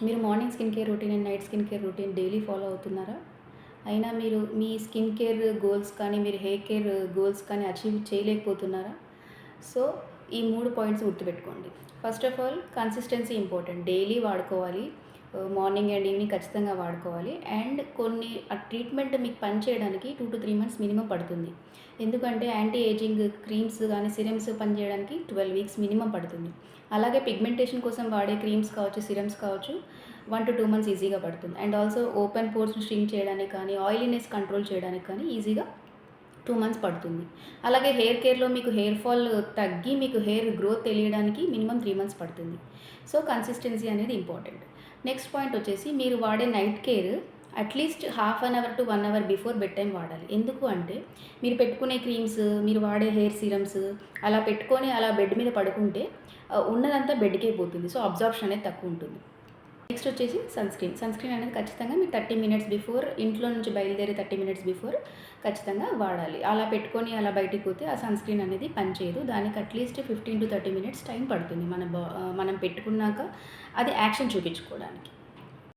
మీరు morning skin care routine and night skin care routine daily follow అవుతున్నారా? అయినా మీరు మీ స్కిన్ కేర్ గోల్స్ కానీ, మీరు హెయిర్ కేర్ గోల్స్ కానీ అచీవ్ చేయలేకపోతున్నారా? సో, ఈ 3 పాయింట్స్ గుర్తుపెట్టుకోండి. First of all consistency important. Daily వాడుకోవాలి. మార్నింగ్ అండ్ ఈవినింగ్ ఖచ్చితంగా వాడుకోవాలి. అండ్ కొన్ని ఆ ట్రీట్మెంట్ మీకు పని చేయడానికి 2-3 మంత్స్ మినిమమ్ పడుతుంది. ఎందుకంటే యాంటీ ఏజింగ్ క్రీమ్స్ గానీ, సిరమ్స్ పనిచేయడానికి 12 వీక్స్ మినిమమ్ పడుతుంది. అలాగే పిగ్మెంటేషన్ కోసం వాడే క్రీమ్స్ కావచ్చు, సిరమ్స్ కావచ్చు 1-2 మంత్స్ ఈజీగా పడుతుంది. అండ్ ఆల్సో ఓపెన్ పోర్స్‌ని ష్రింక్ చేయడానికి కానీ, ఆయిలీనెస్ కంట్రోల్ చేయడానికి కానీ ఈజీగా 2 మంత్స్ పడుతుంది. అలాగే హెయిర్ కేర్‌లో మీకు హెయిర్ ఫాల్ తగ్గి మీకు హెయిర్ గ్రోత్ తెలియడానికి మినిమమ్ 3 మంత్స్ పడుతుంది. సో, కన్సిస్టెన్సీ అనేది ఇంపార్టెంట్. నెక్స్ట్ పాయింట్ వచ్చేసి మీరు వాడే night care at least half an hour to 1 hour before bedtime వాడాలి. ఎందుకు అంటే మీరు పెట్టుకునే క్రీమ్స్, మీరు వాడే హెయిర్ సీరమ్స్ అలా పెట్టుకొని అలా బెడ్ మీద పడుకుంటే ఉన్నదంతా బెడ్‌కే పోతుంది. సో, అబ్జార్ప్షన్ అనేది తక్కువ ఉంటుంది. నెక్స్ట్ వచ్చేసి సన్ స్క్రీన్ అనేది ఖచ్చితంగా మీరు 30 మినిట్స్ బిఫోర్ ఇంట్లో నుంచి బయలుదేరి 30 మినిట్స్ బిఫోర్ ఖచ్చితంగా వాడాలి. అలా పెట్టుకొని అలా బయటికి పోతే ఆ సన్ స్క్రీన్ అనేది పనిచేయదు. దానికి అట్‌లీస్ట్ 15-30 మినిట్స్ టైం పడుతుంది మనం పెట్టుకున్నాక అది యాక్షన్ చూపించుకోవడానికి.